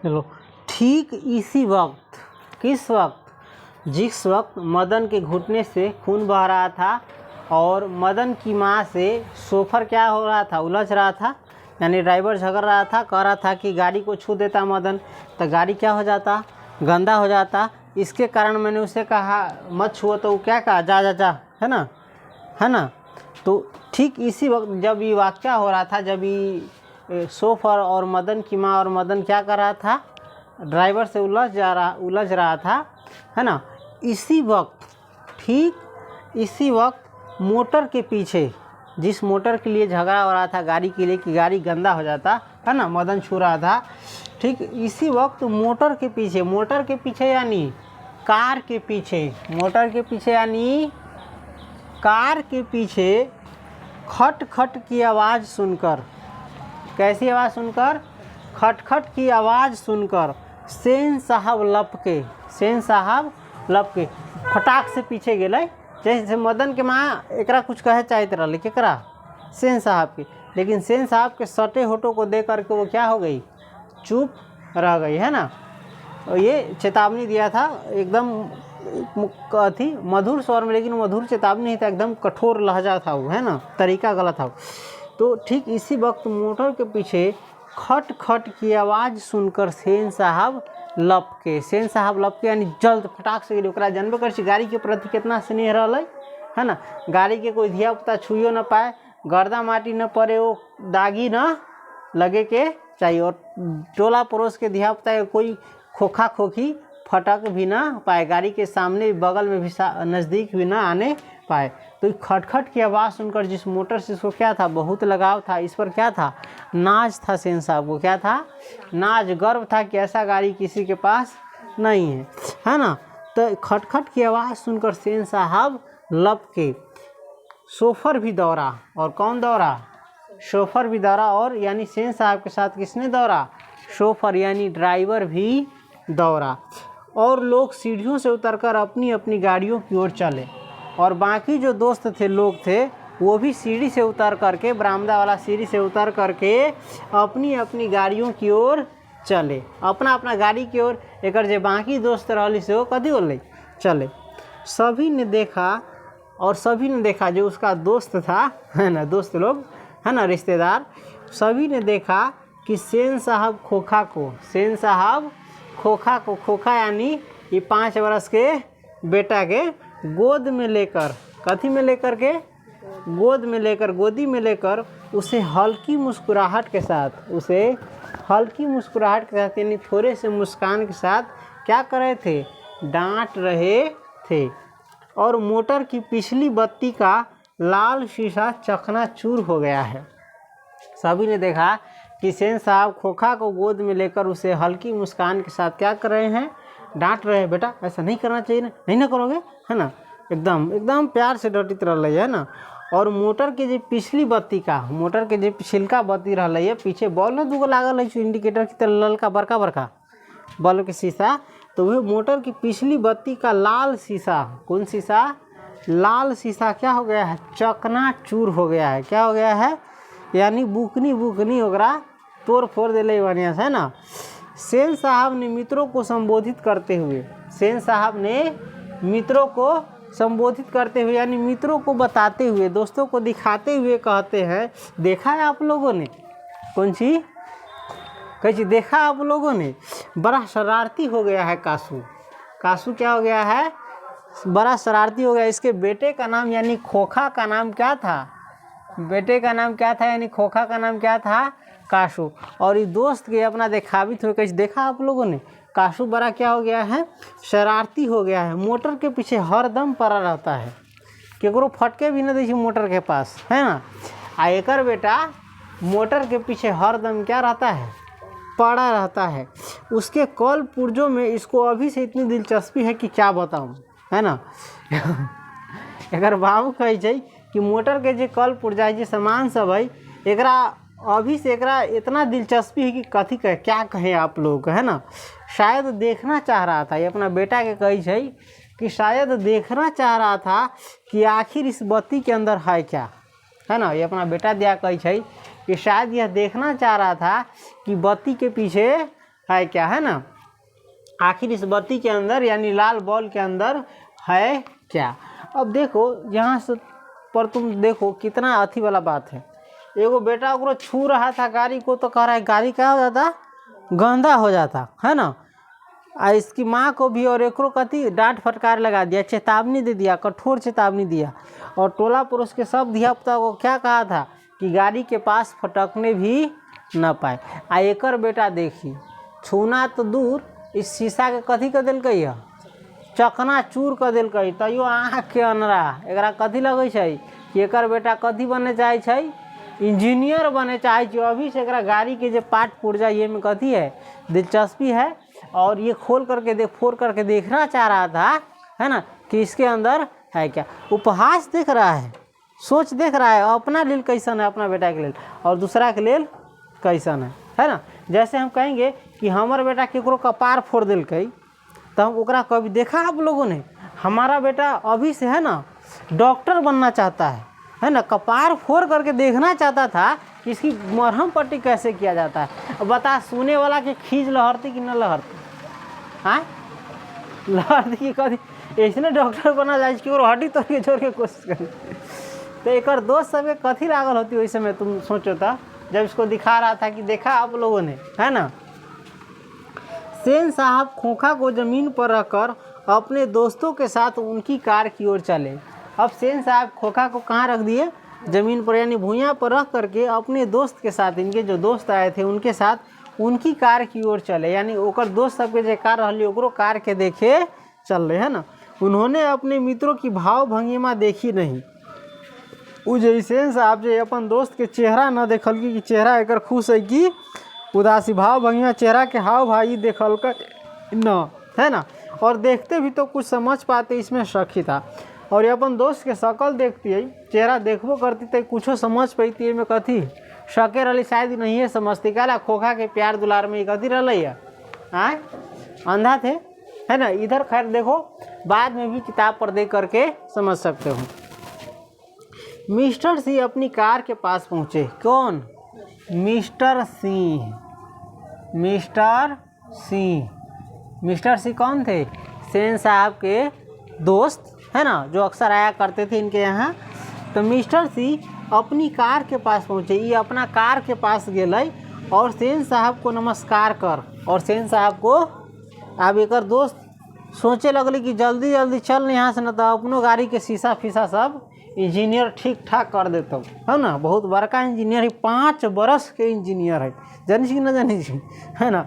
चलो, ठीक इसी वक्त, किस वक्त, जिस वक्त मदन के घुटने से खून बह रहा था और मदन की माँ से शोफर क्या हो रहा था, उलझ रहा था, यानी ड्राइवर झगड़ रहा था, कह रहा था कि गाड़ी को छू देता मदन तो गाड़ी क्या हो जाता, गंदा हो जाता। इसके कारण मैंने उसे कहा मत छुओ, तो वो क्या कहा, जा जा जा, है ना। तो ठीक इसी वक्त जब ये वाक़या हो रहा था, जब ये शोफर और मदन की माँ और मदन क्या कर रहा था, ड्राइवर से उलझ रहा था, है ना। इसी वक्त, ठीक इसी वक्त मोटर के पीछे, जिस मोटर के लिए झगड़ा हो रहा था गाड़ी के लिए कि गाड़ी गंदा हो जाता, है ना, मदन छू रहा था, ठीक इसी वक्त मोटर के पीछे यानी कार के पीछे, मोटर के पीछे यानी कार के पीछे खट खट की आवाज़ सुनकर, कैसी आवाज़ सुनकर, खट खट की आवाज़ सुनकर सेन साहब लपके फटाक से पीछे गेले। जैसे मदन के माँ एकरा कुछ कहे चाहते रहे, केकरा, सेन साहब के, लेकिन सेन साहब के सटे होठों को देख करके वो क्या हो गई, चुप रह गई, है ना। और ये चेतावनी दिया था एकदम थी मधुर स्वर में, लेकिन मधुर चेतावनी नहीं था, एकदम कठोर लहजा था वो, है ना, तरीका गलत था। तो ठीक इसी वक्त मोटर के पीछे खट खट की आवाज़ सुनकर सेन साहब लपके यानी जल्द फटाक से ओकरा जानबे कर छी गाड़ी के प्रति कितना स्नेह रहल है ना। गाड़ी के कोई धिया पुता छुइयो न पाए, गर्दा माटी न पड़े, वो दागी न लगे के चाहिए, और टोला पड़ोस के धिया पुता कोई खोखा खोखी फटक भी ना पाए, गाड़ी के सामने बगल में भी नज़दीक भी ना आने पाए। तो खटखट की आवाज़ सुनकर जिस मोटर से इसको क्या था, बहुत लगाव था, इस पर क्या था, नाज था, सेन साहब को क्या था, नाज, गर्व था कि ऐसा गाड़ी किसी के पास नहीं है ना। तो खटखट की आवाज़ सुनकर सेन साहब लपके, शोफर भी दौड़ा, और कौन दौड़ा, शोफर भी दौड़ा, और यानी सेन साहब के साथ किसने दौड़ा, शोफर यानी ड्राइवर भी दौड़ा। और लोग सीढ़ियों से उतरकर अपनी अपनी गाड़ियों की ओर चले, और बाकी जो दोस्त थे, लोग थे, वो भी सीढ़ी से उतर करके, बरामदा वाला सीढ़ी से उतर करके अपनी अपनी गाड़ियों की ओर चले, अपना अपना गाड़ी की ओर। एक जे बाकी दोस्त रहली से वो कथी बोले, चले। सभी ने देखा जो उसका दोस्त था, है ना, दोस्त लोग, है ना, रिश्तेदार, सभी ने देखा कि सेन साहब खोखा यानी ये 5 वर्ष के बेटा के गोद में लेकर, कथी में लेकर के, गोदी में लेकर उसे हल्की मुस्कुराहट के साथ यानी थोड़े से मुस्कान के साथ क्या कर रहे थे, डांट रहे थे। और मोटर की पिछली बत्ती का लाल शीशा चकनाचूर हो गया है। सभी ने देखा कि सेन साहब खोखा को गोद में लेकर उसे हल्की मुस्कान के साथ क्या कर रहे हैं, डांट रहे हैं, बेटा ऐसा नहीं करना चाहिए ना, नहीं ना करोगे, है ना, एकदम प्यार से डटित रह है ना। और मोटर के जो पिछली बत्ती का, मोटर के जो छिलका बत्ती रहा है, पीछे बॉल न दूगो लागल है इंडिकेटर की तरह, ललका बड़का बॉल के शीशा, तो वह मोटर की पिछली बत्ती का लाल शीशा, कौन शीशा, लाल शीशा क्या हो गया है, चकनाचूर हो गया है। क्या हो गया है, यानी बुकनी वगैरह तोड़ फोड़ दे बढ़िया से, है ना। सेन साहब ने मित्रों को संबोधित करते हुए यानी मित्रों को बताते हुए, दोस्तों को दिखाते हुए कहते हैं, देखा है आप लोगों ने, कौन सी कैसी देखा आप लोगों ने, बड़ा शरारती हो गया है कासू क्या हो गया है, बड़ा शरारती हो गया। इसके बेटे का नाम यानी खोखा का नाम क्या था, यानी खोखा का नाम क्या था, कासू। और ये दोस्त के अपना देखावित हो, कैसे देखा आप लोगों ने, कासू बड़ा क्या हो गया है, शरारती हो गया है, मोटर के पीछे हरदम पड़ा रहता है, केकरो फटके भी न दी मोटर के पास, है ना। आ एकर बेटा मोटर के पीछे हरदम क्या रहता है, पड़ा रहता है। उसके कल पुर्जों में इसको अभी से इतनी दिलचस्पी है कि क्या बताऊँ, है ना। एकर बाबू कहे छै कि मोटर के जो कल पुर्जा है, सामान सब है, एकरा अभी से एकरा इतना दिलचस्पी है कि कथी कहे, क्या कहें आप लोग, है ना। शायद देखना चाह रहा था, ये अपना बेटा के कही छै कि शायद देखना चाह रहा था कि आखिर इस बत्ती के अंदर है क्या, है ना। ये अपना बेटा दिया कही छै कि शायद यह देखना चाह रहा था कि बत्ती के पीछे है क्या, है ना। आखिर इस बत्ती के अंदर यानी लाल बॉल के अंदर है क्या। अब देखो यहाँ से पर तुम देखो कितना अथी वाला बात है। एगो बेटा ओकरो छू रहा था गाड़ी को तो कह रहा है गाड़ी क्या हो जाता, गंदा हो जाता, है ना। इसकी माँ को भी और एकरो कथी डांट फटकार लगा दिया, चेतावनी दे दिया, कठोर चेतावनी दिया। और टोला पड़ोस के सब धियापुता को क्या कहा था कि गाड़ी के पास फटकने भी न पाए। एकर बेटा देखी छूना तो दूर, इस शीशा के कथी कर दिलकै है, चकना चूर कर दिलकै। तैयो आँख के अनरा एकरा कथी लगे छै कि एकर बेटा कथी बने चाहे छै, इंजीनियर बने चाहे छै। अभी से एकरा गाड़ी के जो पार्ट पुर्जा ये में कथी है, दिलचस्पी है। और ये फोड़ करके देखना चाह रहा था, है ना, कि इसके अंदर है क्या। उपहास देख रहा है, सोच देख रहा है अपना लेल कैसन है, अपना बेटा के लेल, और दूसरा के लेल कैसन है ना। जैसे हम कहेंगे कि हमारा बेटा केकरो कपार फोड़ दिलकै तो हम ओकरा कभी देखा आप लोगों ने, हमारा बेटा अभी से, है ना, डॉक्टर बनना चाहता है ना, कपार फोड़ करके देखना चाहता था कि इसकी मरहम पट्टी कैसे किया जाता है। अब बता सुने वाला के खींच लहरती कि न लहरती, हाँ लहरती कि कथी ऐसे डॉक्टर बनना जाए कि और हड्डी तोड़ के जोड़ के कोशिश करी। तो एक दोस्त सबके कथी लागल होती वही समय तुम सोचो था जब इसको दिखा रहा था कि देखा आप लोगों ने, है ना। सेन साहब खोखा को ज़मीन पर रखकर अपने दोस्तों के साथ उनकी कार की ओर चले। अब सेन साहब खोखा को कहाँ रख दिए, ज़मीन पर यानी भुइयाँ पर रख करके अपने दोस्त के साथ, इनके जो दोस्त आए थे उनके साथ उनकी कार की ओर चले। यानी ओकर दोस्त सबके जो कार रही ओकरो कार के देखे चल रहे, है ना। उन्होंने अपने मित्रों की भाव भंगिमा देखी नहीं। उ जैसे साहब जो अपन दोस्त के चेहरा न देखल कि चेहरा एक खुश है कि उदासी, भाव भंगिमा चेहरा के हाव भाई देखल कर न, है ना। और देखते भी तो कुछ समझ पाते, इसमें शक ही था। और ये अपन दोस्त के शकल देखती है, चेहरा देखबो करती तो कुछो समझ पाती है में कथी शके रही, शायद नहीं है समझती क्या खोखा के प्यार दुलार में कथी रही है, हाँ अंधा थे, है ना। इधर खैर देखो बाद में भी किताब पर देख करके समझ सकते हो। मिस्टर सिंह अपनी कार के पास पहुँचे। कौन, मिस्टर सिंह। मिस्टर सिंह कौन थे, सेन साहब के दोस्त, है ना, जो अक्सर आया करते थे इनके यहाँ। तो मिस्टर सिंह अपनी कार के पास पहुँचे। ये अपना कार के पास गए और सेन साहब को नमस्कार कर, और सेन साहब को अब एक दोस्त सोचे लगल कि जल्दी जल्दी चल यहाँ से, न तो अपनो गाड़ी के शीशा फीसा सब इंजीनियर ठीक ठाक कर देता, है ना। बहुत बड़का इंजीनियर है, 5 बरस के इंजीनियर है, जानी छी न जानी छी, है ना।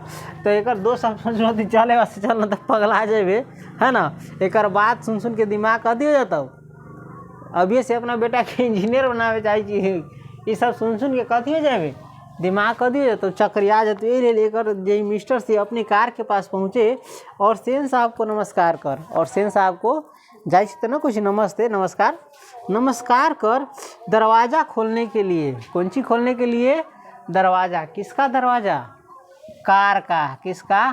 तो एक दोस्त हम सोच चले वैसे चल न तो पगला जेबे, है ना। एक बात सुन सुन के दिमाग कथी हो जाता, अभी से अपना बेटा के इंजीनियर बनावे चाहिए, ये सब सुन सुन के कथी हो जाए, दिमाग कथी हो जाता, चक्रिया जाते। ये मिस्टर से अपनी कार के पास पहुँचे और सेन साहब को नमस्कार कर, और सेन साहब को जाए तो ना कुछ नमस्ते नमस्कार कर दरवाज़ा खोलने के लिए। कौन सी खोलने के लिए, दरवाज़ा। किसका दरवाज़ा, कार का। किसका,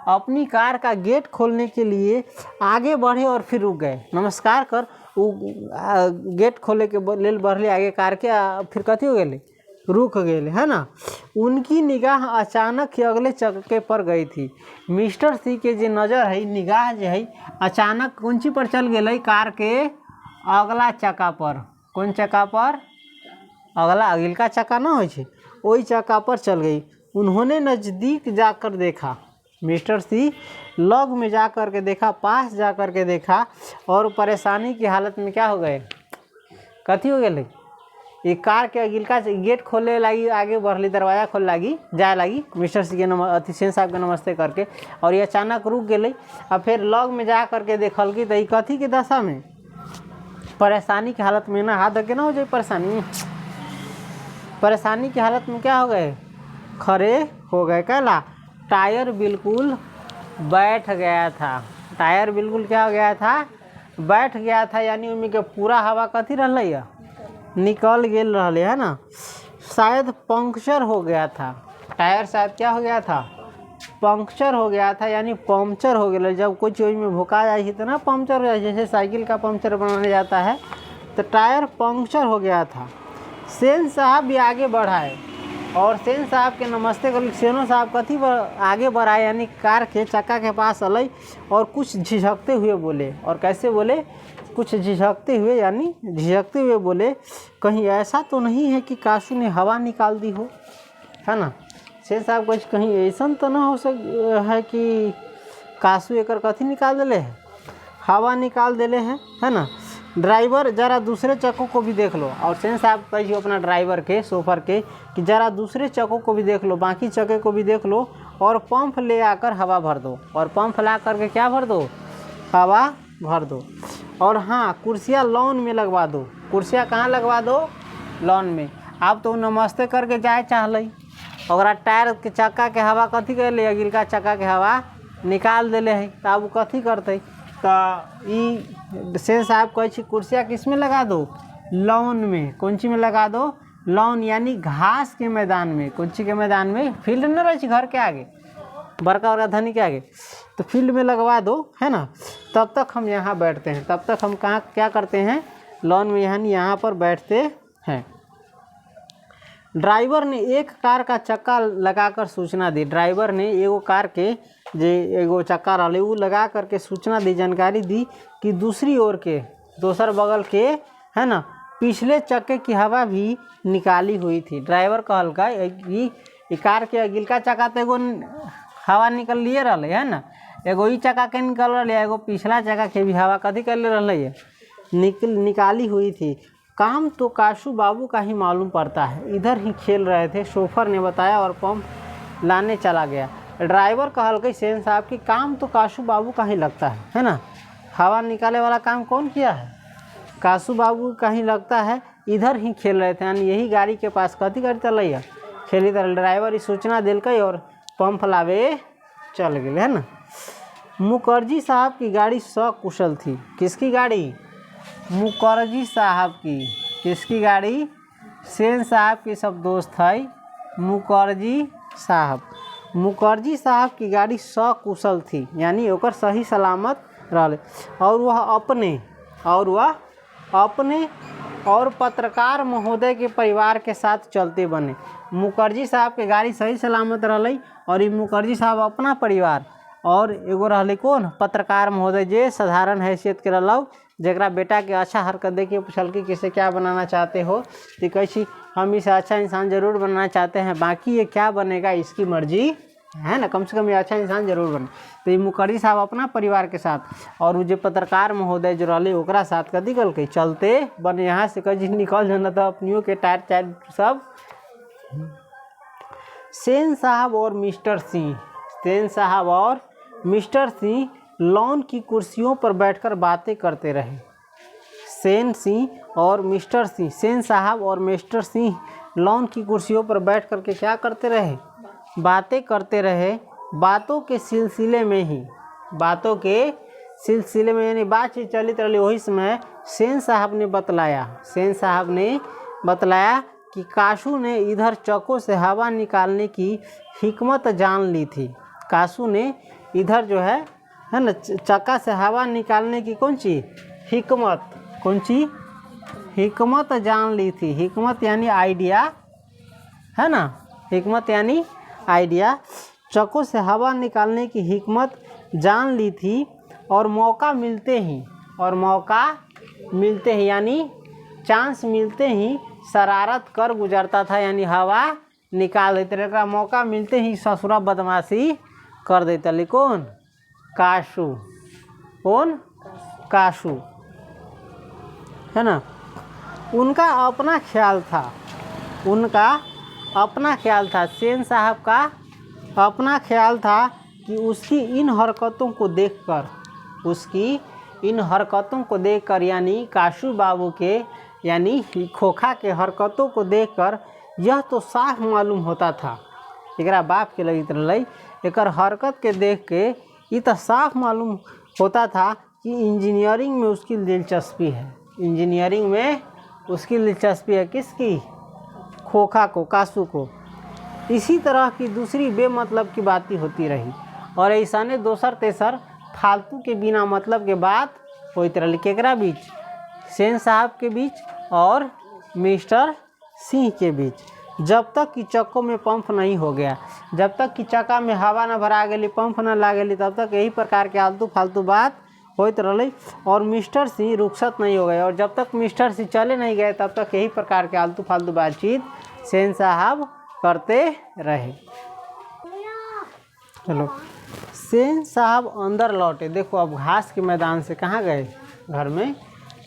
अपनी कार का गेट खोलने के लिए आगे बढ़े और फिर रुक गए। नमस्कार कर गेट खोले के लेल बढ़ले आगे कार के, फिर कथी हो गए, रुक गए, है ना। उनकी निगाह अचानक ही अगले चक्के पर गई थी। मिस्टर सी के जो नज़र है, निगाह जो है अचानक कौन सी पर चल गई, कार के अगला चक्का पर। कौन चक्का पर, अगला अगिलका चक्का ना हो, वही चक्का पर चल गई। उन्होंने नज़दीक जाकर देखा, मिस्टर सी लग में जा कर के देखा, पास जा कर के देखा, और परेशानी की हालत में क्या हो गए, कथी हो गए, ये कार के अगिलका गेट खोले लगी, आगे बढ़ली, दरवाज़ा खोले लगी, जाए लगी मिस्टर सी के सेन साहब के नमस्ते करके, और ये अचानक रुक गई। और फिर लग में जा करके देखल की तो ये कथी के दशा में, परेशानी की हालत में ना, हाथ धके ना हो जाए परेशानी की हालत में क्या हो गए, खड़े हो गए। कहला टायर बिल्कुल बैठ गया था। टायर बिल्कुल क्या हो गया था, बैठ गया था, यानी उनमें के पूरा हवा कथी रही है, निकल गेल रहे, है ना। शायद पंक्चर हो गया था, टायर शायद क्या हो गया था, पंक्चर हो गया था, यानी पंक्चर हो गया। जब कोई चीज़ में भुका जाए तो ना पंक्चर हो जाए, जैसे साइकिल का पंक्चर बनाने जाता है, तो टायर पंक्चर हो गया था। सेन साहब भी आगे बढ़ाए, और सेन साहब के नमस्ते कर सेनो साहब कथी आगे बढ़ाए यानी कार के चक्का के पास अलई और कुछ झिझकते हुए बोले। और कैसे बोले? कुछ झिझकते हुए यानी झिझकते हुए बोले, कहीं ऐसा तो नहीं है कि काशू ने हवा निकाल दी हो, है ना। सेन साहब कुछ कहीं ऐसा तो ना हो है कि काशू एक कथी निकाल दिले है, हवा निकाल दिले हैं, है ना। ड्राइवर जरा दूसरे चक्कों को भी देख लो। और सेन साहब कहिए अपना ड्राइवर के शोफर के कि जरा दूसरे चक्कों को भी देख लो, बाकी चक्के को भी देख लो और पंप ले आकर हवा भर दो। और पंप ला करके क्या भर दो? हवा भर दो। और हाँ, कुर्सियाँ लॉन में लगवा दो। कुर्सियाँ कहाँ लगवा दो? लॉन में। आप तो नमस्ते करके जाए चाहल, और टायर के चक्का के हवा कथी कर ले, अगिलका चक्का के हवा निकाल दिले है, तो अब कथी करते? तो सेन साहब कहे कुर्सियाँ किस में लगा दो? लॉन में। कौन ची में लगा दो? लॉन यानी घास के मैदान में। कौन ची के मैदान में? फील्ड न रहे घर के आगे, बड़का बड़का धनी के आगे, तो फील्ड में लगवा दो, है ना। तब तक हम यहाँ बैठते हैं, तब तक हम कहाँ क्या करते हैं? लॉन में यानी यहाँ पर बैठते हैं। ड्राइवर ने एक कार का चक्का लगाकर सूचना दी। ड्राइवर ने एगो कार के जे एगो चक्का रहा वो लगा करके सूचना दी, जानकारी दी कि दूसरी ओर के दोसर बगल के, है ना, पिछले चक्के की हवा भी निकाली हुई थी। ड्राइवर कहल का कि कार के अगिलका चक्का तो एगो हवा निकल लिए रहा है ना, एगो ई चक्का के निकल रहा है, एगो पिछला चक्का के भी हवा कथी कर ले रहा है? निकाली हुई थी। काम तो काशू बाबू का ही मालूम पड़ता है, इधर ही खेल रहे थे, शोफर ने बताया और पंप लाने चला गया। ड्राइवर कहल कि सेन साहब की काम तो काशू बाबू का ही लगता है ना। हवा निकाले वाला काम कौन किया है? काशू बाबू का ही लगता है, इधर ही खेल रहे थे, यानी यही गाड़ी के पास कथी कर चल रही है? खेली तरह। ड्राइवर इस सूचना दिल कई और पंप लावे चल गए, है ना। मुखर्जी साहब की गाड़ी सकुशल थी। किसकी गाड़ी? मुखर्जी साहब की। किसकी गाड़ी? सेन साहब की सब दोस्त है मुखर्जी साहब। मुखर्जी साहब की गाड़ी सकुशल थी यानी ओकर सही सलामत रहे, और वह अपने और पत्रकार महोदय के परिवार के साथ चलते बने। मुखर्जी साहब के गाड़ी सही सलामत रही और ये मुखर्जी साहब अपना परिवार और एगो रहे कौन? पत्रकार महोदय, जे साधारण हैसियत के रहा, जरा बेटा के अच्छा हरकत देखिए पूछल कि किसे क्या बनाना चाहते हो, तो कैसी हम इसे अच्छा इंसान जरूर बनाना चाहते हैं, बाकी ये क्या बनेगा इसकी मर्जी है ना, कम से कम ये अच्छा इंसान जरूर बने। तो ये मुखर्जी साहब अपना परिवार के साथ और वो जो पत्रकार महोदय जो रहे ओकरा साथ कथी कल के चलते बने। यहाँ से कहीं निकल जाना तो अपनियों के टायर सब। सेन साहब और मिस्टर सिंह। सेन साहब और मिस्टर सिंह लॉन की कुर्सियों पर बैठकर बातें करते रहे। सेन साहब और मिस्टर सिंह लॉन की कुर्सियों पर बैठ करके क्या करते रहे? बातें करते रहे। बातों के सिलसिले में यानी बातचीत चलित रही। वही समय सेन साहब ने बतलाया कि काशू ने इधर चक्कों से हवा निकालने की हिकमत जान ली थी। काशू ने इधर जो है ना चक्का से हवा निकालने की कौन सी हिकमत जान ली थी। हिकमत यानी आइडिया, है ना। हिकमत यानी आइडिया। चक्कों से हवा निकालने की हिकमत जान ली थी और मौका मिलते ही यानी चांस मिलते ही शरारत कर गुजरता था, यानी हवा निकाल देते रहे। मौका मिलते ही ससुरा बदमाशी कर देता। कौन? काशू। कौन? काशू, है ना। उनका अपना ख्याल था। सेन साहब का अपना ख्याल था कि उसकी इन हरकतों को देखकर यानी काशू बाबू के यानी खोखा के हरकतों को देखकर यह तो साफ मालूम होता था, एकरा बाप के लगी रही, एकर हरकत के देख के ये तो साफ मालूम होता था कि इंजीनियरिंग में उसकी दिलचस्पी है। किसकी? खोखा को, काशू को। इसी तरह की दूसरी बेमतलब की बातें होती रही और ऐसा ने दोसर तेसर फालतू के बिना मतलब के बात होती रही। केकरा बीच? सेन साहब के बीच और मिस्टर सिंह के बीच। जब तक कि चक्कों में पंप नहीं हो गया, जब तक कि चक्का में हवा न भरा गेली, पंप न लागेली, तब तक यही प्रकार के आलतू फालतू बात होते रही और मिस्टर सिंह रुखसत नहीं हो गए। और जब तक मिस्टर सिंह चले नहीं गए तब तक यही प्रकार के आलतू फालतू बातचीत सेन साहब करते रहे। चलो सेन साहब अंदर लौटे। देखो अब घास के मैदान से कहाँ गए, घर में।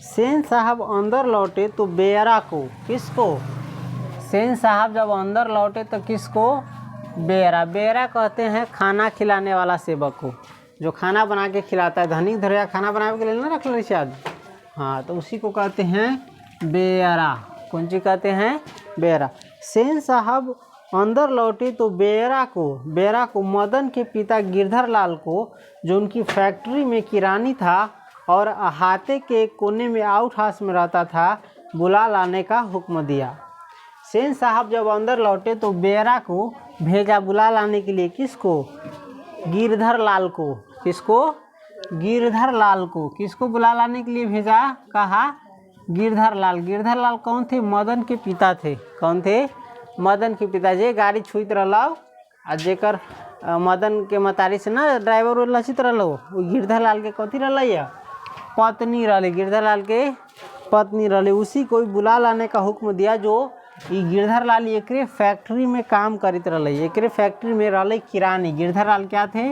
सेन साहब अंदर लौटे तो बेरा को, किसको, सेन साहब जब अंदर लौटे तो किसको, बेरा। बेरा कहते हैं खाना खिलाने वाला सेवक को, जो खाना बना के खिलाता है। धनिक धरिया खाना बनाने के लिए ना रख ले शायद, हाँ, तो उसी को कहते हैं बेरा। कौन चीज कहते हैं, बेरा। सेन साहब अंदर लौटे तो बेरा को मदन के पिता गिरधर लाल को, जो उनकी फैक्ट्री में किरानी था और अहाते के कोने में आउट हाउस में रहता था, बुला लाने का हुक्म दिया। सेन साहब जब अंदर लौटे तो बेरा को भेजा बुला लाने के लिए, किसको, गिरधर लाल को। किसको, गिरधर लाल को। किसको बुला लाने के लिए भेजा, कहा गिरधर लाल। गिरधर लाल कौन थे, मदन के पिता थे। कौन थे, मदन के पिता। जे गाड़ी छुइत रहो आ जेकर मदन के मतारी से ना ड्राइवर लचित रहो, वो गिरधर लाल के कथी रही, पत्नी रही। गिरधर लाल के पत्नी रही। उसी को बुला लाने का हुक्म दिया, जो ये गिरधर लाल एकरे फैक्ट्री में काम करित रही। एकरे फैक्ट्री में रही किरानी। गिरधर लाल क्या थे,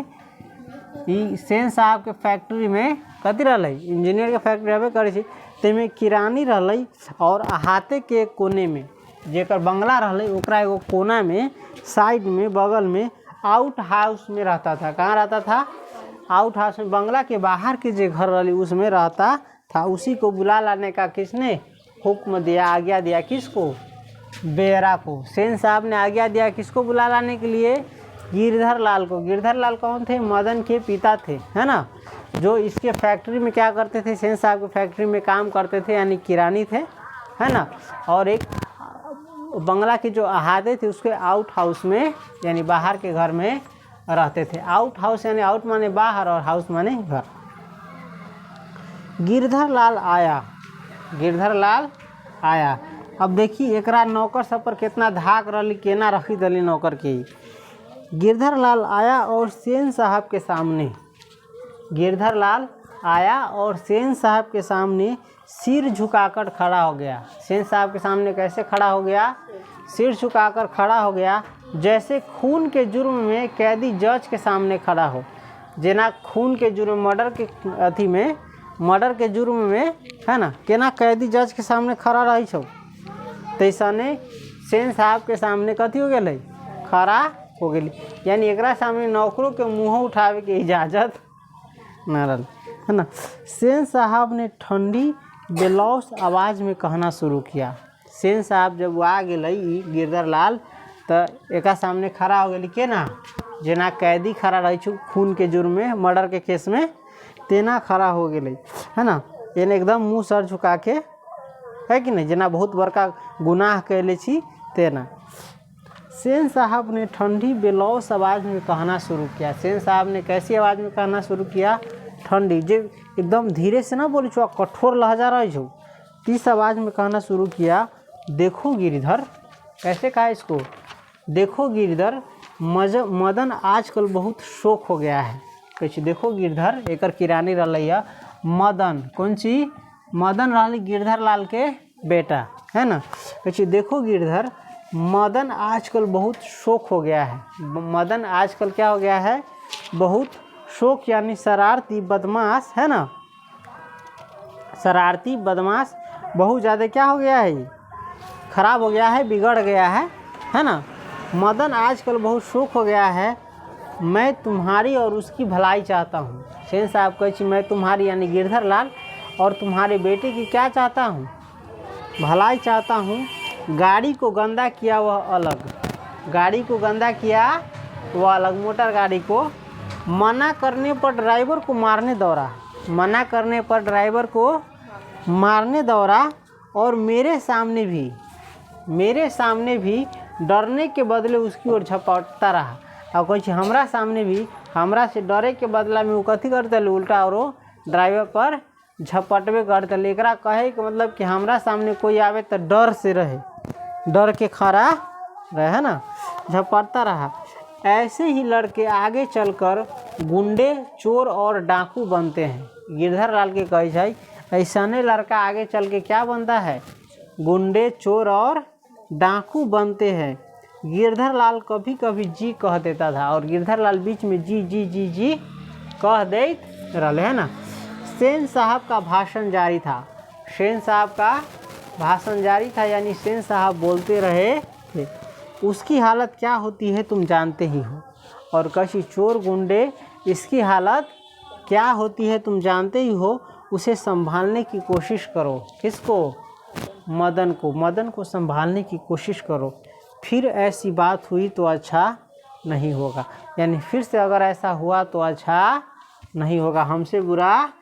ये सेन साहब के फैक्ट्री में कथी रही, इंजीनियर के फैक्ट्री रहबे करे छी, तेमें किरानी रही। और अहाते के कोने में जेकर बंगला रही, ओकरा एगो कोना में साइड में बगल में आउट हाउस में रहता था। कहाँ रहता था, आउट हाउस में। बंगला के बाहर के जो घर रही उसमें रहता था। उसी को बुला लाने का किसने हुक्म दिया, आज्ञा दिया, किसको, बेरा को। सेन साहब ने आज्ञा दिया किसको बुला लाने के लिए, गिरधर लाल को। गिरधर लाल कौन थे, मदन के पिता थे, है ना, जो इसके फैक्ट्री में क्या करते थे, सेन साहब के फैक्ट्री में काम करते थे, यानी किरानी थे, है ना। और एक बंगला के जो अहाते थे उसके आउट हाउस में, यानी बाहर के घर में रहते थे। आउट हाउस यानी आउट माने बाहर और हाउस माने घर। गिरधर लाल आया, गिरधर लाल आया। अब देखिए एकरा नौकर सब पर कितना धाक रही, केना रखी दली नौकर के। गिरधर लाल आया और सेन साहब के सामने, गिरधर लाल आया और सेन साहब के सामने सिर झुकाकर खड़ा हो गया। सेन साहब के सामने कैसे खड़ा हो गया, सिर झुकाकर खड़ा हो गया, जैसे खून के जुर्म में कैदी जज के सामने खड़ा हो। जेना खून के जुर्म, मर्डर के अथी में, मर्डर के जुर्म में, है ना, केना कैदी जज के सामने खड़ा रही छो, तैसने सेन साहब के सामने कथी हो गई, खड़ा हो गई। यानी एकरा सामने नौकरों के मुँह उठावे के इजाज़त न रही, है ना। सेन साहब ने ठंडी बेलौस आवाज़ में कहना शुरू किया। सेन साहब जब वो आ गई गिरधर लाल, तो एका सामने खड़ा हो गई, के ना, जेना कैदी खड़ा रही छू खून के जुर्म में, मर्डर के केस में, तेना खड़ा हो गई, है ना। यानी एकदम मुँह सर झुका के, है कि नहीं, जेना बहुत बड़का गुनाह कैले छी तेना। सेन साहब ने ठंडी बेलौस आवाज़ में कहना शुरू किया। सेन साहब ने कैसी आवाज़ में कहना शुरू किया, ठंडी, जो एकदम धीरे से ना बोली छो, कठोर लहजा रही छो, तीस आवाज़ में कहना शुरू किया। देखो गिरधर, कैसे कहा इसको, देखो गिरधर, मदन आजकल बहुत शौक हो गया है। कैसे, देखो गिरधर, एकर किरानी रही है मदन। कौन सी, मदन रही गिरधर लाल के बेटा, है ना। कैसे, देखो गिरधर, मदन आजकल बहुत शौक हो गया है। मदन आजकल क्या हो गया है, बहुत शौक, यानी शरारती बदमाश, है ना, शरारती बदमाश बहुत ज़्यादा क्या हो गया है, खराब हो गया है, बिगड़ गया है ना। मदन आजकल बहुत शौक हो गया है। मैं तुम्हारी और उसकी भलाई चाहता हूँ। सेन साहब कहे, मैं तुम्हारी यानी गिरधर लाल और तुम्हारे बेटे की क्या चाहता हूँ, भलाई चाहता हूँ। गाड़ी को गंदा किया वह अलग, गाड़ी को गंदा किया वह अलग, मोटर गाड़ी को मना करने पर ड्राइवर को मारने दौड़ा, मना करने पर ड्राइवर को मारने दौड़ा। और मेरे सामने भी डरने के बदले उसकी ओर झपटता रहा। और कहे हमरा सामने भी, हमरा से डरे के बदला में वो कथी करते, उल्टा और ड्राइवर पर झपटबे करते। एकरा कहे के मतलब कि हमरा सामने कोई आवे तो डर से रहे, डर के खड़ा रहे, है ना, झपटता रहा। ऐसे ही लड़के आगे चलकर गुंडे, चोर और डाकू बनते हैं। गिरधर लाल के कहे जाए ऐसने लड़का आगे चल के क्या बनता है, गुंडे, चोर और डाकू बनते हैं। गिरधर लाल कभी कभी जी कह देता था और गिरधर लाल बीच में जी जी जी जी कह दे रहे, है ना। सेन साहब का भाषण जारी था। सेन साहब का भाषण जारी था यानी सेन साहब बोलते रहे थे। उसकी हालत क्या होती है तुम जानते ही हो। और कशी चोर गुंडे, इसकी हालत क्या होती है तुम जानते ही हो। उसे संभालने की कोशिश करो। किसको? मदन को। मदन को संभालने की कोशिश करो। फिर ऐसी बात हुई तो अच्छा नहीं होगा, यानी फिर से अगर ऐसा हुआ तो अच्छा नहीं होगा, हमसे बुरा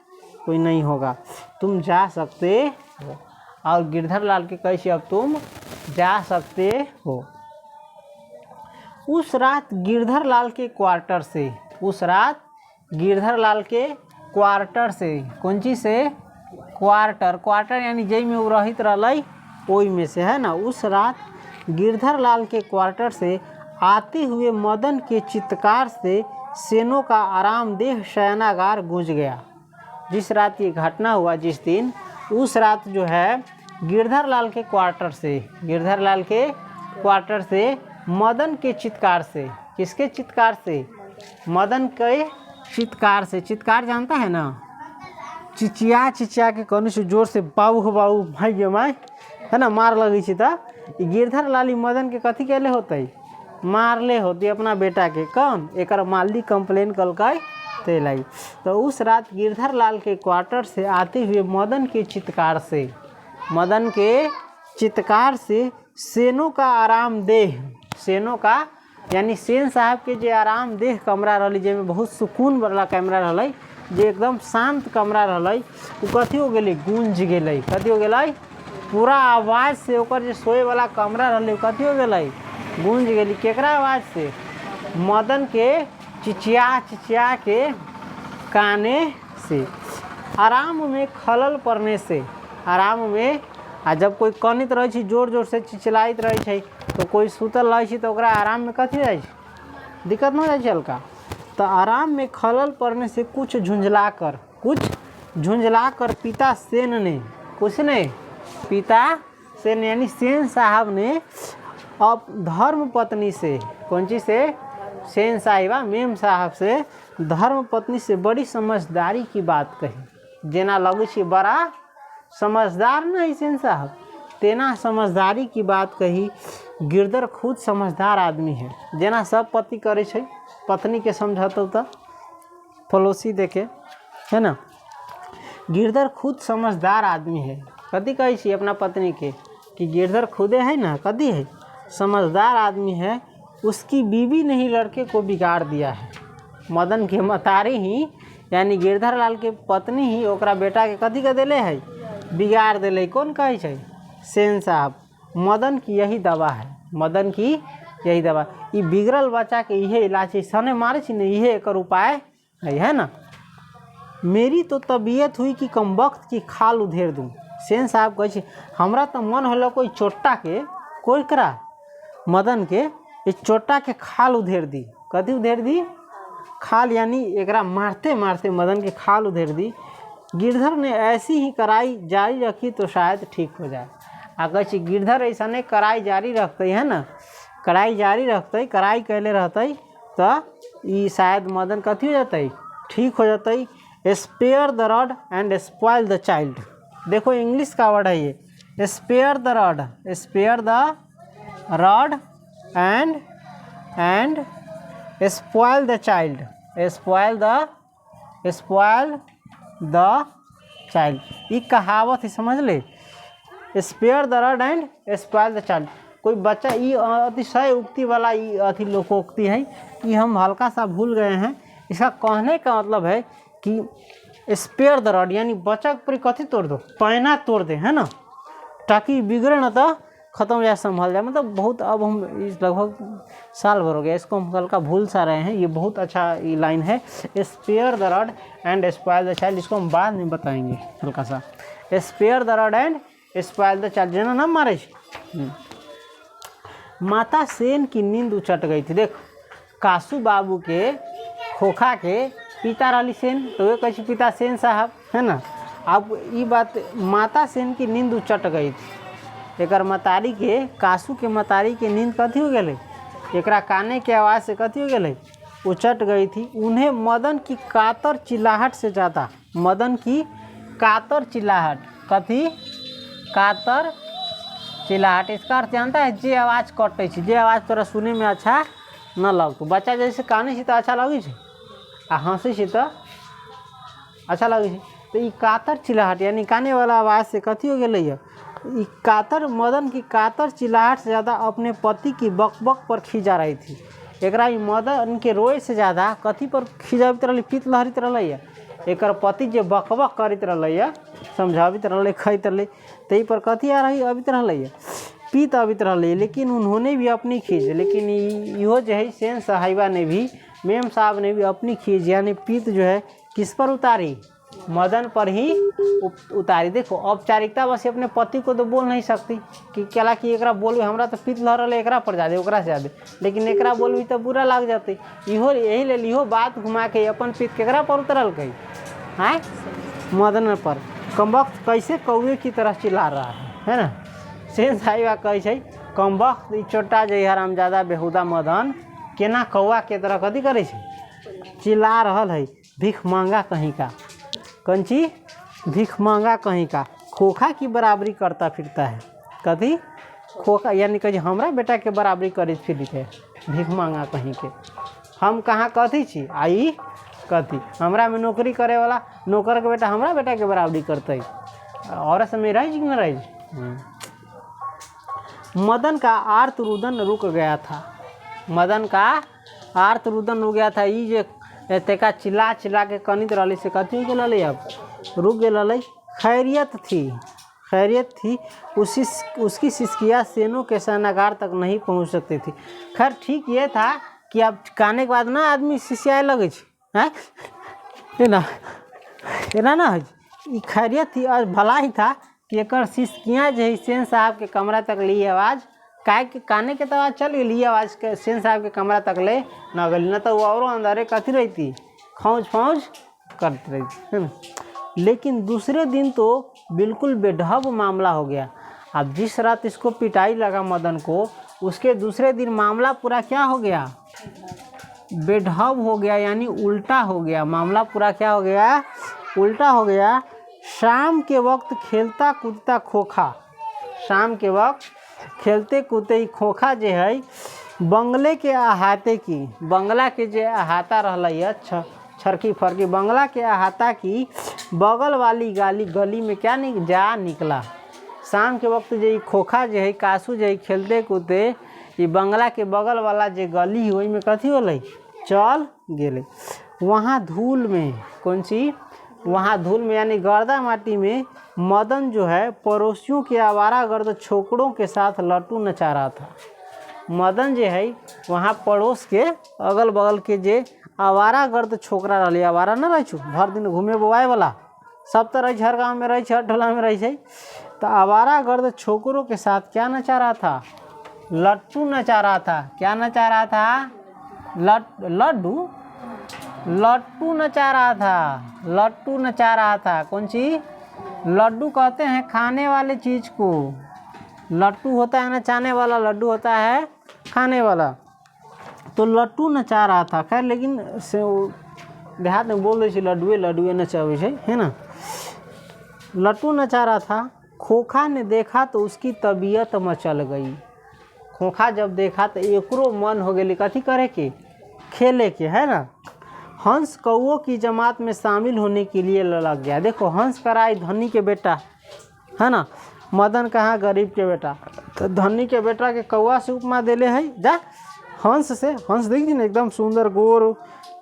कोई नहीं होगा, तुम जा सकते हो। और गिरधर लाल के कैसे अब तुम जा सकते हो। उस रात गिरधर लाल के क्वार्टर से, उस रात गिरधर लाल के क्वार्टर से, कौन चीज से? क्वार्टर। क्वार्टर यानी जई में वो रहित रहलई ओई में से, है ना। उस रात गिरधर लाल के क्वार्टर से आते हुए मदन के चित्कार से सेनों का आरामदेह शयनागार गूंज गया। जिस रात ये घटना हुआ, जिस दिन, उस रात जो है गिरधर लाल के क्वार्टर से, गिरधर लाल के क्वार्टर से मदन के चित्कार से, किसके चित्कार से? मदन के चित्कार से। चित्कार जानता है ना, चिचिया चिचिया के कौन से जोर से बाबू बाबू भाई गे माय, है ना, मार लगी छी। तो गिरधर लाली मदन के कथी कैले होते? मारले होती अपना बेटा के। कौन? एक मालदी कंप्लेन कल का तेलाई। तो उस रात गिरधर लाल के क्वार्टर से आते हुए मदन के चित्कार से, मदन के चित्कार से सेनों का आरामदेह, सेनों का यानी सेन साहब के जो आरामदेह कमरा रही, जिसमें बहुत सुकून वाला कमरा रही, जो एकदम शांत कमरा रही, वो कथी हो गई? गूंज गई। कथी हो गई? पूरा आवाज़ से ओकर जो सोए वाला कमरा रही कथी हो गई? गूंज गई। केकरा आवाज़ से? मदन के चिचिया चिचिया के काने से। आराम में खलल पड़ने से, आराम में आ जब कोई कनित रहे, जोर जोर से चिचिलाइत रहे, तो कोई सुतल रहे तो ओकरा आराम में कथी जाए, दिक्कत न जाए हल्का। तो आराम में खलल पड़ने से कुछ झुंझला कर पिता सेन ने, कुछ ने, पिता सेन यानी सेन साहब ने अब धर्म पत्नी से, कौन चीज से? सेन साहिबा मेम साहब से धर्म पत्नी से बड़ी समझदारी की बात कही। जेना लगे छे बड़ा समझदार नहीं सेन साहब, तेना समझदारी की बात कही। गिरधर खुद समझदार आदमी है। जेना सब पति करे छे पत्नी के समझाते तो फलोसी देखे, है ना। गिरधर खुद समझदार आदमी है। कथी कहे छे अपना पत्नी के कि गिरधर खुदे है ना, कथी है? समझदार आदमी है। उसकी बीवी ने ही लड़के को बिगाड़ दिया है। मदन के मतारी ही यानी गिरधर लाल के पत्नी ही ओकरा बेटा के कथी के दिले है? बिगाड़ दिले। कौन कहे छे? सेन साहब। मदन की यही दवा है, मदन की यही दवा। ये बिगड़ल बच्चा के यही इलाज है, सने मारे छी ने यही एक उपाय है ना। मेरी तो तबीयत हुई कि कम वक्त की खाल उधेर दूँ। सेन साहब कहे छे हमरा तो मन होलो कोई चोट्टा के, कोई करा मदन के ये चोट्टा के खाल उधेर दी। कथी उधेर दी? खाल यानी एकरा मारते मारते मदन के खाल उधेर दी। गिरधर ने ऐसी ही कराई जारी रखी तो शायद ठीक हो जाए। अगर गिरधर ऐसा नहीं कराई जारी रखते, है ना, कराई जारी रखते, कराई कैले रहते तो ये शायद मदन कथी हो जाते? ठीक हो जाते। Spare the rod and spoil the child. देखो इंग्लिश का वर्ड है ये, spare the rod, spare the rod and spoil the child, spoil the child. ये कहावत है, समझ ले। Spare the rod and spoil the child. कोई बच्चा ये अतिशय उक्ति वाला ये अति लोकोक्ति है, ये हम हल्का सा भूल गए हैं। इसका कहने का मतलब है कि स्पेयर द रॉड यानी बच्चा पर कथी तोड़ दो? पैना तोड़ दे, है ना, ताकि बिगड़े ना तो ख़त्म हो जाए, संभल जाए। मतलब बहुत, अब हम इस लगभग साल भर हो गया इसको हम हल्का भूल सा रहे हैं। ये बहुत अच्छा ये लाइन है, spare the rod and spoil the child. इसको हम बाद में बताएंगे हल्का सा। Spare the rod and spoil the child, जना ना मारे। माता सेन की नींद उचट गई थी। देखो कासू बाबू के खोखा के पिता रही सेन, तो वे कैसे पिता सेन साहब, है ना। अब ये बात माता सेन की नींद उचट गई थी। एक मतारी के कासू के मतारी के नींद कथी हो गई, एक काने के आवाज़ से कथी हो गई, उचट गई थी। उन्हें मदन की कातर चिल्लाहट से ज़्यादा, मदन की कातर चिल्लाहट, कथी कातर चिल्लाहट, इसका अर्थ जानता है जे आवाज़ कटे, जे आवाज़ तोरा सुने में अच्छा न लगतो। बच्चा जैसे काने से तो अच्छा लगे आ हंसी से तो अच्छा लगे। तो ये कातर चिल्लाहट यानी काने वाला आवाज़ से कथी हो गई है, कातर मदन की कातर चिल्लाहट से ज़्यादा अपने पति की बकबक पर खिंचा रही थी। एकरा मदन के रोए से ज़्यादा कथी पर खिंचावित रही, पीत लहरित रही है। एक पति जो बकबक करित रही है, समझावित रही, खैत रही, तही पर कथी आ रही अबित रही है, पीत अबित रही। लेकिन उन्होंने भी अपनी खींच, लेकिन यो जो है सेन साहिबा ने भी, मेम साहब ने भी अपनी खींच यानी पीत जो है किस पर उतारी, मदन पर ही उतारी। देखो औपचारिकता बस अपने पति को तो बोल नहीं सकती कि क्या कि एकरा बोलबे हमरा तो पीत लहरल एकरा पर ज़्यादा ओकरा से ज़्यादा, लेकिन एकरा बोलबी तो बुरा लग जाते। इहो यही ले इहो बात घुमा के अपन पीत केकरा पर उतरल कही, हैं मदन पर। कमबख्त कैसे कौवे की तरह चिल्ला रहा है ना। सेन साहिबा कहे कमबख्त ई छोटा जे हरामजादा बेहुदा मदन केना कौआ के तरह कथी करे चिल्ला रहल है, भीख मांगा कहीं का, कंची भीख मांगा कहीं का, खोखा की बराबरी करता फिरता है। कथी खोखा यानी कही हमरा बेटा के बराबरी करे फिरते है, भीख मांगा कहीं के। हम कहाँ कथी छी आई, कथी हमरा में नौकरी करे वाला नौकर के बेटा हमरा बेटा के बराबरी करते, औरत में रही कि न रही। मदन का आर्त रुदन रुक गया था, मदन का आर्त रुदन रुक गया था। ये जे तेका चिल्ला चिल्ला के कनित रही से कथी हो गई, अब रुक गई। खैरियत थी उसकी सिसकिया सेनों के सेनागार तक नहीं पहुंच सकती थी। खैर ठीक ये था कि अब काने के बाद ना आदमी सिसियाए लगे है ना है। खैरियत थी और भला ही था कि एक सिसकियाँ जो है सेन साहब के कमरा तक ली आवाज़, काहे के काने के तो आवाज़ चल गई, आवाज़ के सेन साहब के कमरा तक ले न गई, न तो वो और अंदर कथी रहती खौज करती रहती, है ना। लेकिन दूसरे दिन तो बिल्कुल बेढब मामला हो गया। अब जिस रात इसको पिटाई लगा मदन को, उसके दूसरे दिन मामला पूरा क्या हो गया, बेढब हो गया, यानी उल्टा हो गया। मामला पूरा क्या हो गया, उल्टा हो गया। शाम के वक्त खेलता कूदता खोखा, शाम के वक्त खेलते कूदते ही खोखा जो है बंगले के अहाते की, बंगला के जो अहाता रहलै है छरकी फरकी, बंगला के अहाता की बगल वाली गली में क्या निकला। शाम के वक्त जो खोखा जो है कासू जो है खेलते कूदते ये बंगला के बगल वाला जो गली वही में कथी होलै चल गेले। वहाँ धूल में, कौन सी वहाँ धूल में यानी गर्दा माटी में मदन जो है पड़ोसियों के आवारागर्द छोकरों के साथ लट्टू नचा रहा था। मदन जो है वहाँ पड़ोस के अगल बगल के जे आवारागर्द छोकरा रही, आवारा न रही भर दिन घूमे बुआए वाला सब तो रही, हर गाँव में रही, हर टोला में रही। तो आवारागर्द छोकरों के साथ क्या नचा रहा था, लट्टू नचा रहा था। क्या नचा रहा था, लट्टू नचा रहा था, लट्टू नचा रहा था। कौन सी लड्डू कहते हैं खाने वाले चीज़ को, लट्टू होता है नचाने वाला, लड्डू होता है खाने वाला। तो लट्टू नचा रहा था। खैर लेकिन से देहात में बोल रही लड्डुए नचावे है ना। लट्टू नचा रहा था। खोखा ने देखा तो उसकी तबीयत मचल गई। खोखा जब देखा तो एकरो मन हो गई कथी करे के, खेले के, है ना। हंस कौओं की जमात में शामिल होने के लिए लग गया। देखो हंस कराई धनी के बेटा, है ना, मदन कहाँ गरीब के बेटा। तो धनी के बेटा के कौआ से उपमा देले है जा हंस से। हंस देख दी ना एकदम सुंदर गोर,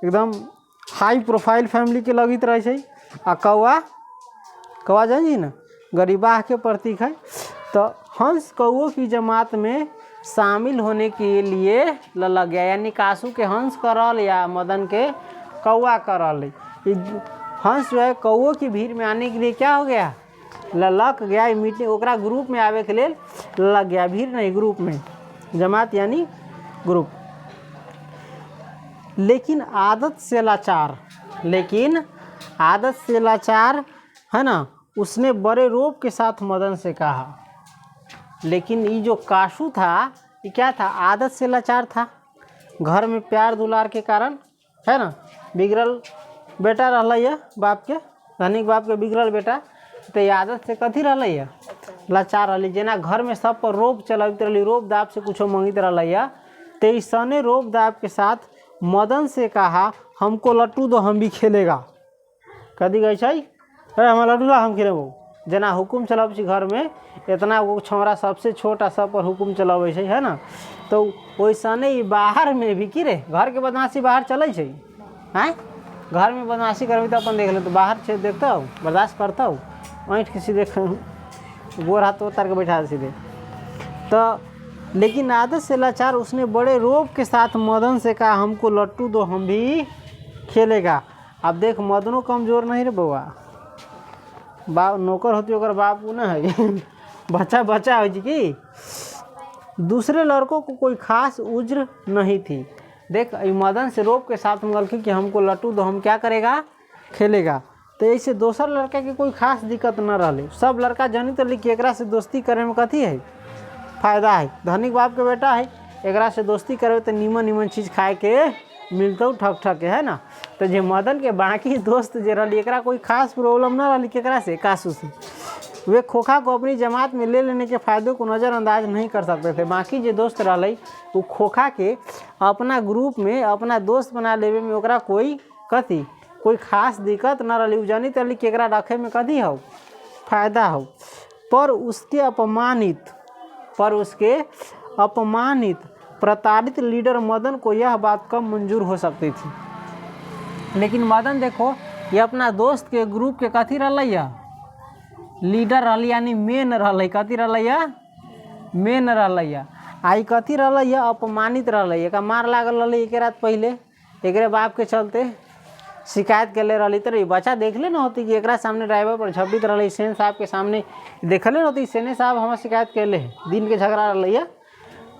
एकदम हाई प्रोफाइल फैमिली के लगित रहे। आ कौआ जान जी ना गरीबाह के प्रतीक है। तो हंस कौओं की जमात में शामिल होने के लिए लग गया, यानी कासू के हंस करल या मदन के कौआ करल। हंस जो है कौओं की भीड़ में आने के लिए क्या हो गया, ललक गया। मीटिंग ओकरा ग्रुप में आवे के लिए लग गया, भीड़ नहीं ग्रुप में। जमात यानी ग्रुप। लेकिन आदत से लाचार है ना, उसने बड़े रोब के साथ मदन से कहा। लेकिन ये जो काशू था ये क्या था, आदत से लाचार था। घर में प्यार दुलार के कारण है ना बिगड़ल बेटा रहा बाप के, धनिक बाप के बिगड़ल बेटा, तो ये आदत से कथी रहा लाचार रही। जेना घर में सब पर रोब चलाते रही, रोब दाब से कुछ मांगित रहा, तो इसने रोब दाब के साथ मदन से कहा हमको लट्टू दो हम भी खेलेगा। कदी गई छै हमारा लड्डू ला हम खेलेबो। जना हुकुम चलाब घर में इतना वो छौरा सबसे छोटा सब पर हुकुम चलाबै है ना, तो वैसने बाहर में भी की रे घर के बदमाशी बाहर चले हैं। घर में बदमाशी करबी तो अपन देख ले, तो बाहर से देखता हो बर्दाश्त करता हो, ऐंठ के सीधे गोर हाथ उतार के बैठा सीधे। तो लेकिन आदत से लाचार उसने बड़े रोब के साथ मदन से कहा हमको लट्टू दो हम भी खेलेगा। अब देख मदनो कमजोर नहीं रे बउआ, बाप नौकर होती ओकर बाप न है बच्चा बच्चा हो कि। दूसरे लड़कों को कोई खास उज्र नहीं थी। देख मदन से रोब के साथ मंगल कि हमको लट्टू दो हम क्या करेगा खेलेगा। तो ऐसे दोसर लड़का के कोई खास दिक्कत न रही। सब लड़का जनित रही कि एकरा से दोस्ती करे में कथी है फायदा है, धनिक बाप के बेटा है, एकरा से दोस्ती करे तो नीमन नीमन चीज़ खाए के मिलता ठक ठक के है ना। तो जे मदन के बाकी दोस्त जे रही एकरा कोई खास प्रॉब्लम न रही केकरा से, काशू से। वे खोखा को अपनी जमात में ले लेने के फ़ायदों को नज़रअंदाज नहीं कर सकते थे। बाकी जो दोस्त रही वो खोखा के अपना ग्रुप में अपना दोस्त बना लेवे में ओकरा कोई कथी कोई खास दिक्कत न रही। जानित रही केकरा रखे में कथी हो फायदा हो। पर उसके अपमानित प्रताड़ित लीडर मदन को यह बात कम मंजूर हो सकती थी। लेकिन मदन देखो ये अपना दोस्त के ग्रुप के कथी रहा लीडर रही, यानी मेन रही, कथी रहा मेन रहा। आई कथी रहा अपमानित रहा। एक मार लागल रही एक रात पहले, एक बाप के चलते शिकायत कर ले रही। तो बच्चा देख ले न होती कि एक सामने ड्राइवर पर झपीत रही, सेन साहब के सामने देखले न होती सेने साहब हमारे शिकायत कर ले दिन के झगड़ा रही।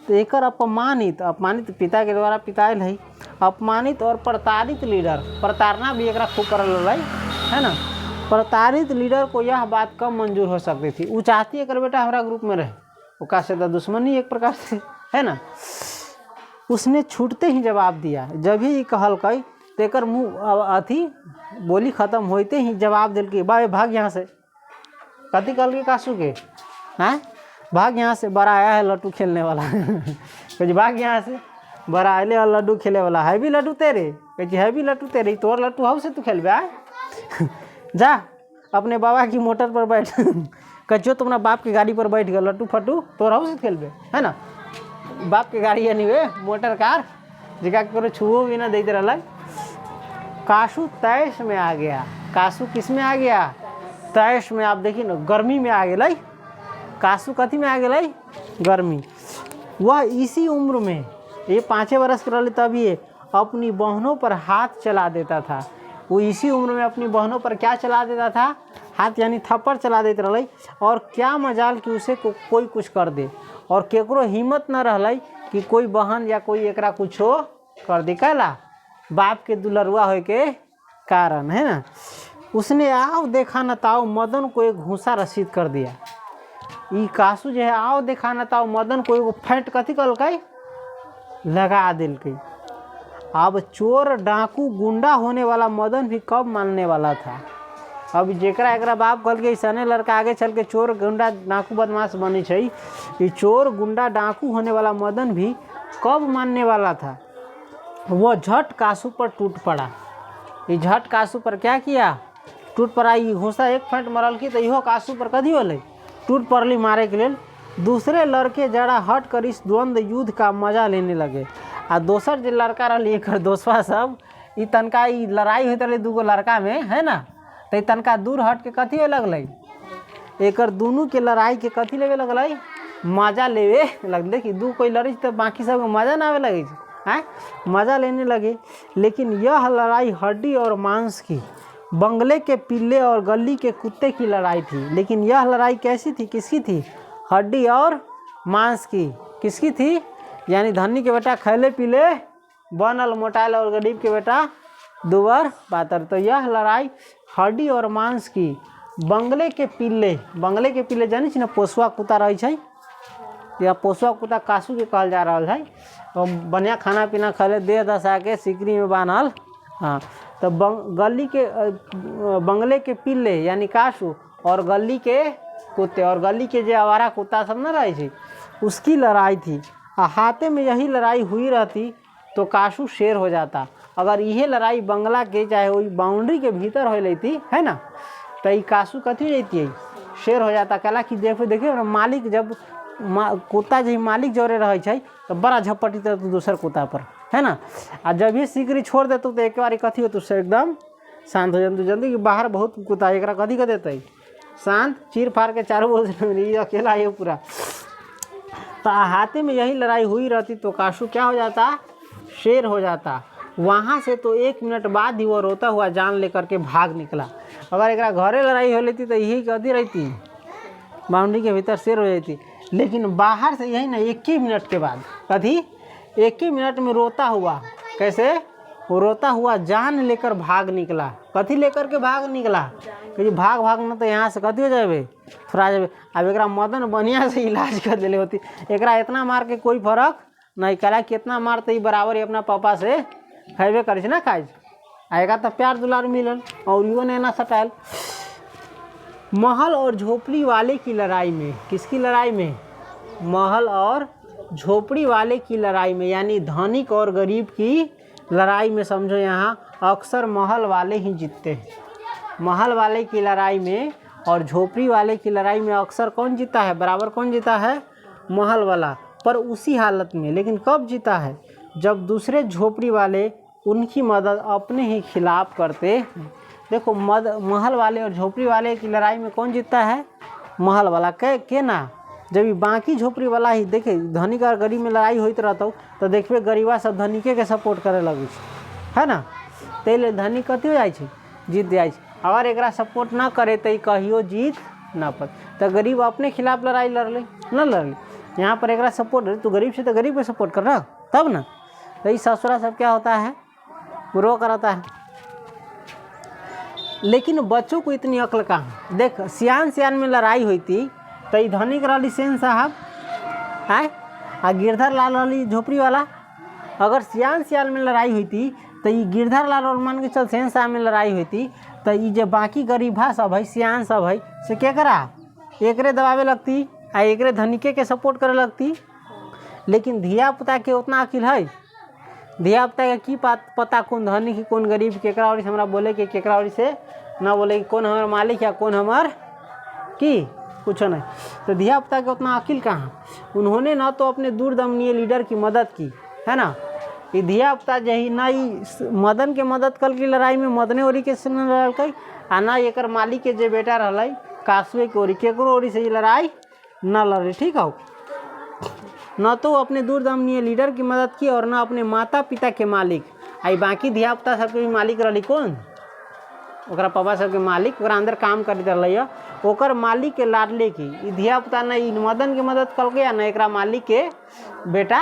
तो एक अपमानित पिता के द्वारा पितायल है, अपमानित और प्रताड़ित लीडर, प्रताड़ना भी एक खूब कर रही है ना। प्रताड़ित लीडर को यह बात कम मंजूर हो सकती थी। वो चाहती है कर बेटा हमारा ग्रुप में रहे, वो का से दुश्मनी एक प्रकार से है ना। उसने छूटते ही जवाब दिया। जब ही कहल कई तेकर मुँह अथी बोली खत्म होते ही जवाब दिल कि बाबे भाग यहाँ से। कथी कल के काशू के हैं भाग यहाँ से, बड़ा आया है लड्डू खेलने वाला कुछ भाग यहाँ से, बड़ा आए लड्डू खेले वाला है भी लड्डू तेरे, कही है भी लड्डू तेरे, तोर लड्डू हाउ से तू खेलबे आए जा अपने बाबा की मोटर पर बैठ कचो तुम्हारा बाप की गाड़ी पर बैठ गया लट्टू फट्टू तोर हाउ से खेलबे है ना। बाप की गाड़ी यानी वे मोटर कार जगह करो छुओ भी ना देते रहा। काशू तैश में आ गया। काशू किस में आ गया तैश में। आप देखिए ना गर्मी में आ गया काशू कथी में आ गया गर्मी। वह इसी उम्र में ये 5 बरस के रही तभी ये अपनी बहनों पर हाथ चला देता था। वो इसी उम्र में अपनी बहनों पर क्या चला देता था हाथ, यानी थप्पड़ चला देते रही। और क्या मजाल कि उसे कोई कुछ कर दे, और केकरो हिम्मत न रही कि कोई बहन या कोई एकरा कुछ कर दे। कहला बाप के दुलरुआ हो के कारण है ना। उसने आओ देखा न ताओ मदन को एक घूसा रसीद कर दिया। ई काशू जो है आओ देखा न ताओ मदन को एगो फैंट कथी कल लगा दिल के। अब चोर डाकू गुंडा होने वाला मदन भी कब मानने वाला था। अब जेकरा एकरा बाप कल के ऐसा लड़का आगे चल के चोर गुंडा डाकू बदमाश बनी छै, ये चोर गुंडा डाकू होने वाला मदन भी कब मानने वाला था। वह झट काशू पर टूट पड़ा। ये झट काशू पर क्या किया टूट पड़ा। ये घूसा एक फैंट मरल की तो इहो काशू पर कथी होले टूट पड़ली मारे के लिए। दूसरे लड़के जरा हट कर इस द्वंद्व युद्ध का मजा लेने लगे। आ दोसर जो लड़का रही एक दोस्तवा सब ई तनका ई लड़ाई होते रही दूगो लड़का में है ना, तो तनका दूर हट के कथी हो लगल एक दोनों के लड़ाई के कथी लेवे लगल मजा लेवे लगले कि दू कोई लड़ी तो बाकी सब मजा ना आवे लगे हैं मजा लेने लगे। लेकिन यह लड़ाई हड्डी और मांस की, बंगले के पिल्ले और गली के कुत्ते की लड़ाई थी। लेकिन यह लड़ाई कैसी थी किसकी थी हड्डी और मांस की, किसकी थी यानी धनी के बेटा खैले पीले बनल मोटाइल और गरीब के बेटा दुबर पातर। तो यह लड़ाई हड्डी और मांस की बंगले के पिल्ले जानी छी ना पोसुआ कुत्ता रही है या पोसुआ कुत्ता कासू के कहल जा रहा है। और बढ़िया खाना पीना खैले देह दशा के सिकरी में बांधल। हाँ तो बंगले के पिल्ले यानी कासू और गली के कुत्ते और गली के जो आवारा कुत्ता सब ना रही थी उसकी लड़ाई थी। हाथे में यही लड़ाई हुई रहती तो कासू शेर हो जाता। अगर यह लड़ाई बंगला के चाहे वही बाउंड्री के भीतर हो लेती है ना तो ये कासू कथी रहती है शेर हो जाता। कहला कि देखिए ना मालिक जब कुत्ता जब मालिक जोरे रहे छै तो बड़ा झपटी तो दूसर कुत्ता पर है ना। आ जब ये सिकरी छोड़ देते तो एक बार कथी होते उससे एकदम शांत हो जाते। जल्दी कि बाहर बहुत कुत्ता एक कथी कर देते शांत चीर फाड़ के चारों बोल अकेला ये पूरा। तो हाथे में यही लड़ाई हुई रहती तो कासू क्या हो जाता शेर हो जाता। वहाँ से तो 1 मिनट बाद ही वो रोता हुआ जान लेकर के भाग निकला। अगर एक घरे लड़ाई हो लेती तो यही कथी रहती बाउंड्री के भीतर शेर हो जाती। लेकिन बाहर से यही ना 1 ही मिनट के बाद कथी 1 ही मिनट में रोता हुआ कैसे वो रोता हुआ जान लेकर भाग निकला। कथी लेकर के भाग निकला क्योंकि भाग ना तो यहाँ से कथी हो जाए थोड़ा जाए। अब एक मदन बढ़िया से इलाज कर दिले होती। एक इतना मार के कोई फर्क नहीं कला कितना मारते ही बराबर ही अपना पापा से खैबे करे ना खाए आएगा तो प्यार दुलार मिलल और यो ने ना सटायल। महल और झोपड़ी वाले की लड़ाई में किसकी लड़ाई में महल और झोपड़ी वाले की लड़ाई में यानी धनिक और गरीब की लड़ाई में समझो यहाँ अक्सर महल वाले ही जीतते हैं। महल वाले की लड़ाई में और झोपड़ी वाले की लड़ाई में अक्सर कौन जीता है बराबर कौन जीता है महल वाला। पर उसी हालत में लेकिन कब जीता है जब दूसरे झोपड़ी वाले उनकी मदद अपने ही खिलाफ करते हैं। देखो महल वाले और झोपड़ी वाले की लड़ाई में कौन जीतता है महल वाला के ना। जब बाकी झोपड़ी वाला ही देखे धनिक और गरीब में लड़ाई होती रहता हो तो देखबे गरीबा सब धनिके के सपोर्ट करे लगे है ना। तेले धनिक कथी हो जाए जीत जाए। अगर एक सपोर्ट ना करे तो कहियो जीत ना पाए। तो गरीब अपने खिलाफ लड़ाई लड़ ले ना लड़ ले। यहाँ पर एक सपोर्ट तो गरीब से तो गरीब को सपोर्ट कर रहा तब ना। तो ये ससुरा सब क्या होता है रो कराता है। लेकिन बच्चों को इतनी अक्ल कहाँ। देख सियान में लड़ाई हुई थी तो ये धनिक रही सेन साहब आए आ गिरधर लाल रही झोपड़ी वाला। अगर सियान में लड़ाई हुई थी तो ये गिरधर लाल और मान के चल सेन साहब में लड़ाई हुई थी तो ये जो बाकी गरीबा सब है सियान सब है से क्या करा एकरे दबावे लगती आ एकरे धनिके के सपोर्ट करे लगती। लेकिन धिया पुता के उतना अकिल है धिया पुता के की पता कौन धनी कौन गरीब केकरा और हमरा बोले के केकरा और से ना बोले कि कौन हमारा मालिक या कौन हमार की कुछ नहीं। तो धिया पुता के उतना अकिल कहाँ। उन्होंने ना तो अपने दूरदमनीय लीडर की मदद की है ना। ये धिया पुता जही ना मदन के मदद कल की लड़ाई में मदने ओरी के से लड़क आ ना एक मालिक के जो बेटा रहा कासुए के ओरी केकरो ओरी से ये लड़ाई न लड़े ठीक हो। न तो अपने दूरदमनीय लीडर की मदद की और न अपने माता पिता के मालिक आई बाकी धिया पुता सबके भी मालिक रही कौन ओकरा पापा सबके मालिक ओकरा अंदर काम करते रही ओकर मालिक के लाडले की धिया पुता न मदन की मदद कल के या न एक मालिक के बेटा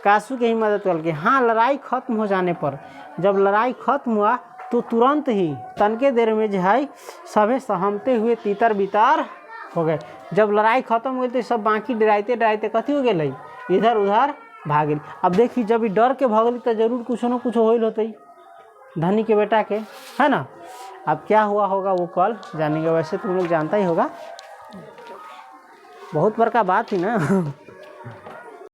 कासू के ही मदद कल के। हाँ लड़ाई खत्म हो जाने पर जब लड़ाई खत्म हुआ तो तुरंत ही तनके देर में जो है सभी सहमते हुए तीतर बितर हो गए। जब लड़ाई खत्म हुई तो सब बाकी डराते कथी हो गए इधर उधर भागल। अब देखी जब डर के भागली तो जरूर कुछ न कुछ होल होते धनी के बेटा के है ना। अब क्या हुआ होगा वो कल जानेंगे। वैसे तुम लोग जानता ही होगा बहुत बड़का बात थी ना।